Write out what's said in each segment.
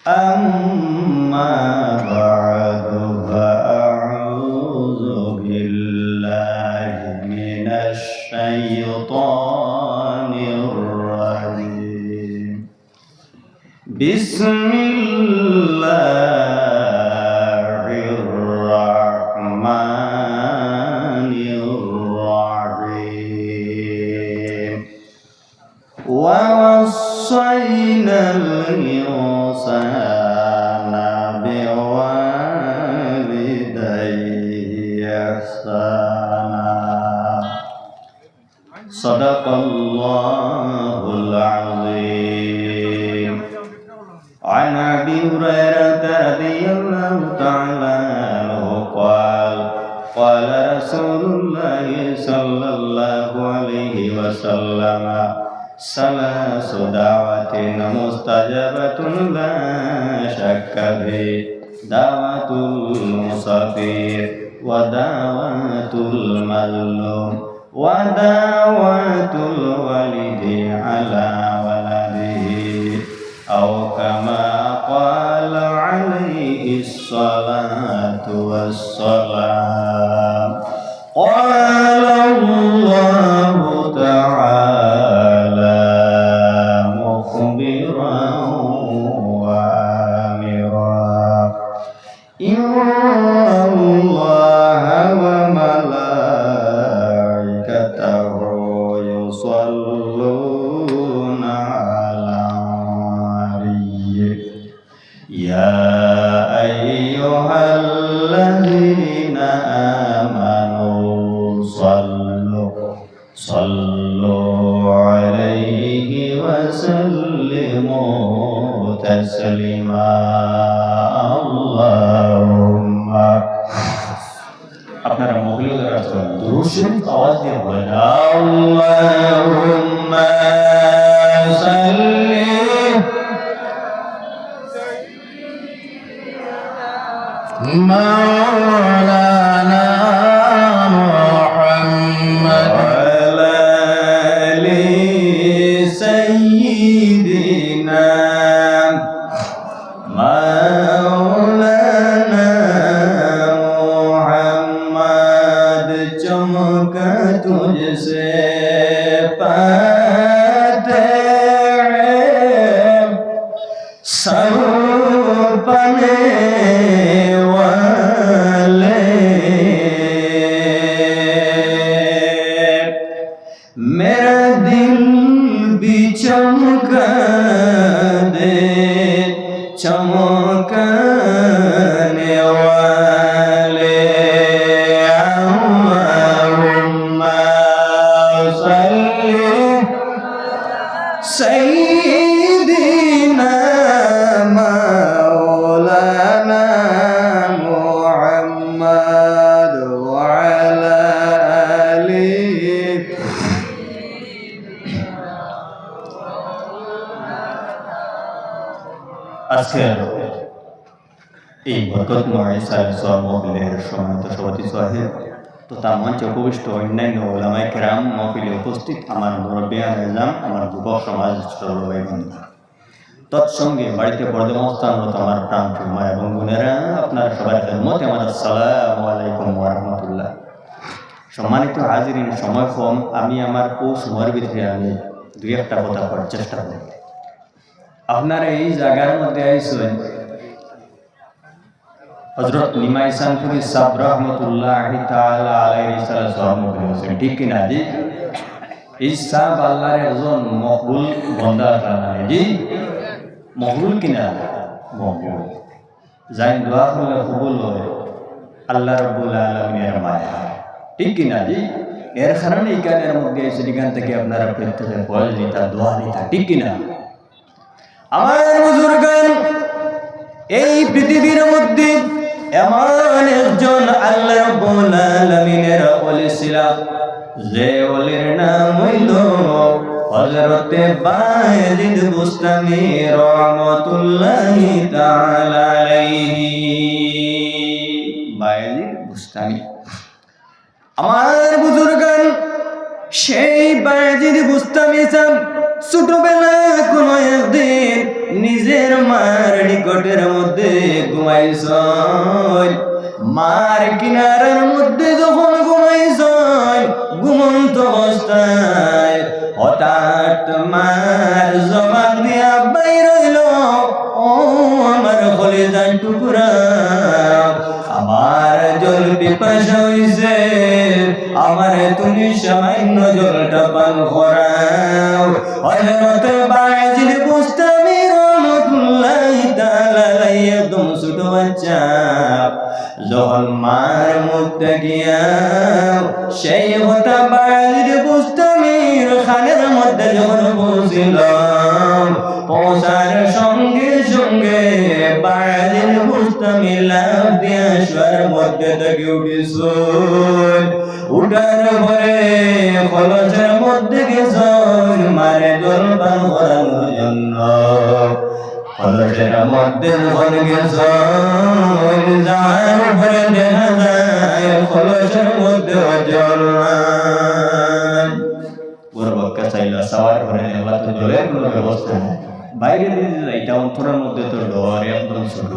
أما بعد فأعوذ بالله من الشيطان الرجيم بسم الله الرحمن الرحيم ووصينا الإنسان بوالديه إحسانا صدق الله العظيم عن أبي هريرة رضي الله تعالى عنه قال قال رسول الله صلى الله عليه وسلم ثلاث دعوات مستجابة لا شك في دعوة المسافر ودعوة المظلوم ودعوة الوالد على ولده أو كما قال عليه الصلاة والسلام قال الله تعالى مخبرا وآمرا إن الله وملائكته يصلون على النبي يا أيها الذين آمنوا صلوا عليه وسلموا تسليما اللهم আপনারা মহিলাদের আসলে দুরূদ শরীফ আওয়াজ দিয়ে বলেন আল্লাহুম্মা সাল্লি মাওলানা মুহাম্মদ ওয়া আলি সাইয়্যিদিনা মাওলানা মুহাম্মদ চমকা তুঝসে পাতে सब पने वाले मेरा दिल भी चमका दे चमकाने वाले अल्लाहुम्मा सल्ली सय्यिदिना मौलाना मुहम्मद वअला आलिहि আজকের এই বরকতময় সাহেব মহফিলের সম্মানিত সভাপতি সাহেব তথা মঞ্চে উপবিষ্ট অন্যান্য ওলামায়ে কেরাম মহফিলে উপস্থিত আমার মুরব্বিয়ান এজাম আমার যুবক সমাজ সর্বভাই বন্ধু তৎসঙ্গে বাড়িতে পর্যবস্থানরত আমার প্রাণপ্রিয় মা এবং বোনেরা আপনারা সবাই মতে আমার আসসালামু আলাইকুম ওয়া রাহমাতুল্লাহ। সম্মানিত হাজিরিন, সময় কম, আমি আমার সময়ের ভিতরে আমি দুই একটা কথা করার চেষ্টা করব। আপনারা এই জায়গার মধ্যে আইসেন হযরত নিমাই সানপুরি সাহেব রহমাতুল্লাহি তাআলা আলাইহি সাল্লাম বলেছেন, ঠিক কিনা জি? এই সাহেব আল্লাহর একজন মকবুল বান্দা জানেন জি, মকবুল কিনা মকবুল, যাই দোয়া করলে কবুল হয় আল্লাহ রাব্বুল আলামিনের মায়া, ঠিক কিনা জি? এর কারণে এই গানের মধ্যে এসে এখান থেকে আপনারা প্রত্যেকে বল নিতা দোয়া নিতা, ঠিক কিনা? আমার বুজুর্গান, এই পৃথিবীর মধ্যে এমন একজন আল্লাহ রাব্বুল আলামিনের ওলি ছিল, যে ওলির নাম হইল হযরতে বায়জিদ বুস্তামি রহমাতুল্লাহি তাআলা আলাইহি। বায়জিদ বুস্তামি আমার বুজুর্গান, সেই বায়জিদ বুস্তামি সাহেব ছোটবেলায় কোনো একদিন নিজের মার নিকট ঘটের মধ্যে ঘুমাইছই, মার কিনারার মধ্যে যখন ঘুমাইছই, ঘুমন্ত অবস্থায় হঠাৎ মার জবান দিয়া বাইর হইল, ও আমার কলিজার টুকরা, আমার জল পিপাসা হইছে, আমার তুমি সামান্য জলটা পান করাও। হযরত বাজির বুস্তামি রহমাতুল্লাহি তাআলা আলাইহি একদম ছোট বাচ্চা, যখন মার মুখ দেখিয়া সেই হতা বাজির বুস্তামির খানের মধ্যে যখন পৌঁছিলাম, পৌঁছার সঙ্গে সঙ্গে বাজির বুস্তামি লাফ দিয়া শোয়ার মধ্যে থেকে উঠিস, উঠার পরে কলসের মধ্যে গেছ মারে জল পান করানোর জন্য। কলসের মধ্যে যখন গেছ, যাওয়ার পরে দেখা যায় কলসের মধ্যে জল নাই। পূর্বকা চাইলা সাওয়ার করে নেওয়া, তো জলের কোনো ব্যবস্থা নেই, বাইরে দিয়ে যাইটা অন্তরের মধ্যে তো ডর একদম ছোট।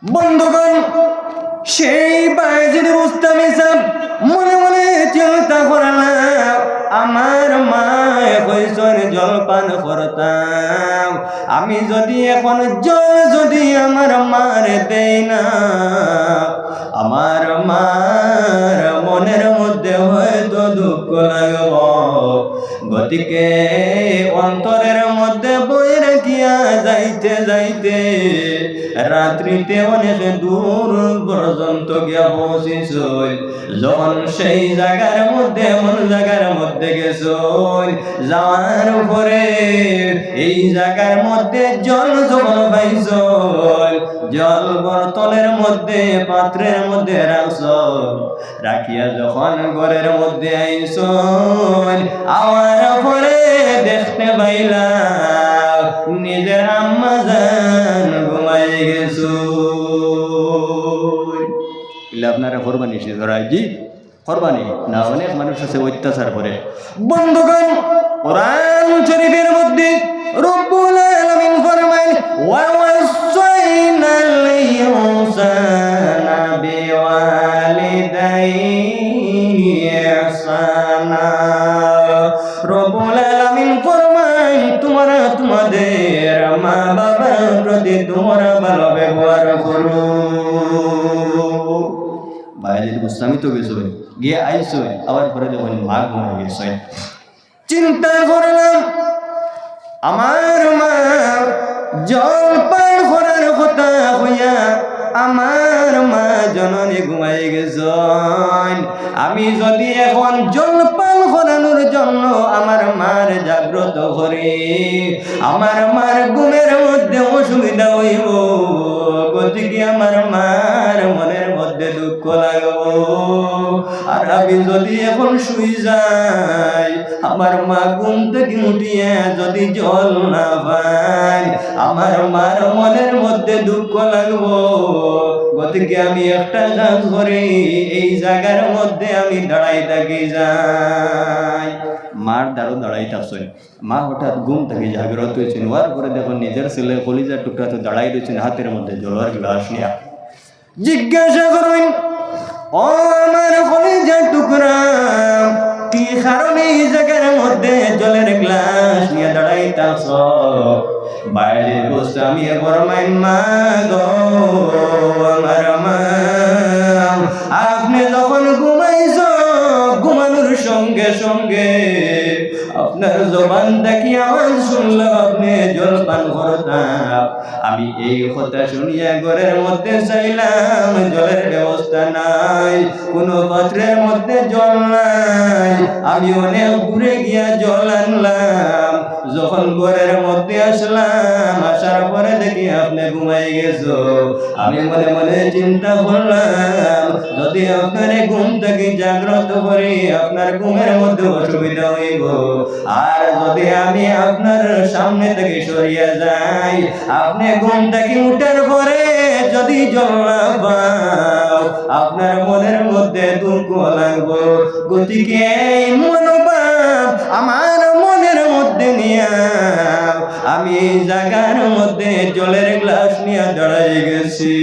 বন্ধুগণ, সেই বাজির বুস্তামি সাহেব মনে মনে চিন্তা করলাম, আমার মা কইছেন জল পান করতাম, আমি যদি এখন জল যদি আমার মারে দেই না, আমার মার মনের মধ্যে হয়তো দুঃখ লাগব। গতিকে অন্তরের মধ্যে বই রাখিয়া যাইতে যাইতে রাত্রিতে অনেক দূর পর্যন্ত গিয়া পৌঁছিস, যখন সেই জায়গার মধ্যে এমন জায়গার মধ্যে গেছ, যাওয়ার পরে এই জায়গার মধ্যে জল যখন পাইছ, জল বোতলের মধ্যে পাত্রের মধ্যে রাখছ, রাখিয়া যখন ঘরের মধ্যে আইস, আওয়ার পরে দেখতে পাইলা নিজের আম্মা জান ঘুমাই গেছ। আপনারা কোরবানি সে ধরাই জি কোরবানি না, অনেক মানুষ আছে অত্যাচার করে। বন্ধুগণ, কোরআন শরীফের মধ্যে রব্বুল আলামিন ফরমায়, ওয়া ওয়াসাইনাল ইনসানা বিওয়ালিদাইহি ইহসানা। রব্বুল আলামিন ফরমায়, তোমরা তোমাদের মা বাবার প্রতি তোমরা ভালো ব্যবহার করো। বাইরে বুঝতামই তো গেছো, গিয়ে আইসো, আবার পরে যখন মা ঘুমাই গেছে, চিন্তা করলাম আমার মা জল পান করার কথা হইয়া আমার মা জননী ঘুমাই গেছেন, আমি যদি এখন জল পান করানোর জন্য আমার মার জাগ্রত করি, আমার মার ঘুমের মধ্যে অসুবিধা হইব, গতিকে আমার মার মনের মধ্যে দুঃখ লাগব। আর আমি যদি এখন শুই যাই, আমার মা ঘুম থেকে উঠিয়া যদি জল না পাই, আমার মার মনের মধ্যে দুঃখ লাগব। গতিকে আমি একটা কাজ করি, এই জায়গার মধ্যে আমি দাঁড়াই থাকি যাই। মার দাঁড়ো দাঁড়াইতেছে, মা হঠাৎ ঘুম থেকে জাগ্রত হয়েছেন, হওয়ার পরে দেখুন নিজের ছেলে কলিজার টুকরা তো দাঁড়াই রয়েছেন হাতের মধ্যে জলের গ্লাস নিয়ে। জিজ্ঞাসা করেন, ও আমার কলিজার টুকরা, কি কারণে এই জায়গার মধ্যে জলের গ্লাস নিয়ে দাঁড়াইতেছ? বাইরে বসে আমি ফরমাই, মা গো আমার মা, আপনি যখন ঘুমাইছ, ঘুমানোর সঙ্গে সঙ্গে আপনার জবান দেখি আওয়াজ শুনলাম আপনি জল পান করতাম। আমি এই কথা শুনিয়া ঘরের মধ্যে চাইলাম, জলের ব্যবস্থা নাই, কোনো পাত্রের মধ্যে জল নাই। আমি অনেক দূরে গিয়া জল আনলাম, যখন ঘরের মধ্যে আসলাম, আসার পরে দেখি আপনি ঘুমাই গেছো। আমি মনে মনে চিন্তা করলাম, যদি আপনার ঘুম থেকে জাগ্রত করি, আপনার ঘুমের মধ্যে অসুবিধা হইব। আর যদি আমি আপনার সামনে থেকে সরিয়ে যাই, আপনি ঘুম থেকে উঠার পরে যদি জল না পাও, আপনার মনের মধ্যে দুঃখ লাগবো। গতিকে এই মনোভাব আমার মনের মধ্যে নিয়ে আমি জায়গার মধ্যে জলের গ্লাস নিয়ে দাঁড়াই গেছি।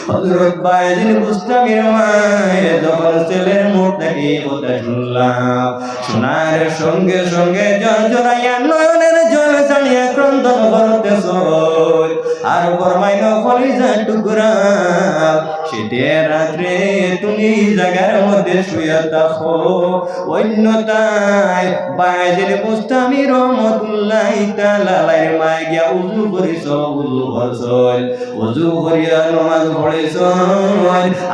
হযরত বায়েজিদ বুস্তামির মায়ে যখন ছেলের মুখ থেকে কথা শুনলাম, শোনার সঙ্গে সঙ্গে জড়জড়াইয়া নয়নের জল ছাড়িয়া ক্রন্দন করতেছ আর ফরমাইল কলিজা টুকরা শীতের রাত্রে তুমি জায়গার মধ্যে শুয়ে থাকো, অন্যতায় বায়েজিদ বুস্তামি রহমাতুল্লাহি তাআলা আলাইহির মায়ে গিয়া উযু করিস, উযু করছ, উযু করিয়া নামাজ পড়িস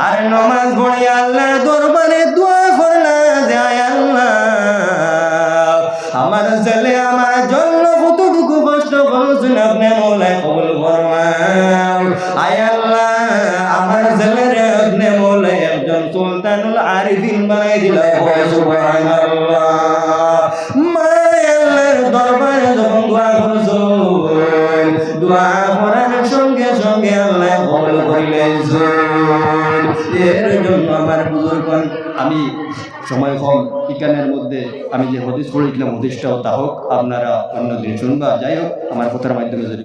আর নামাজ পড়িয়া আল্লাহর দরবারে দোয়া করলা যে আয় আল্লাহ আমার ছেলে আমার জন্য কতটুকু কষ্ট করছেন আপনি মওলাই কবুল ফরমাও। আয় আল্লাহ আমার ছেলেরে আপনি মওলাই একজন সুলতানুল আরিফিন বানাই দিলা, সুবহানাল্লাহ। মা আল্লাহর দরবারে যখন দোয়া করছো, দোয়া করার সঙ্গে সঙ্গে আল্লাহ কবুল করিলেন। এর জন্য আমার বুজুর্গগণ, আমি সময় কম, ইকানের মধ্যে আমি যে হদিস পড়েছিলাম হদিসটাও তা হোক, আপনারা অন্যদিন শুনবা। যাই হোক, আমার কথার মাধ্যমে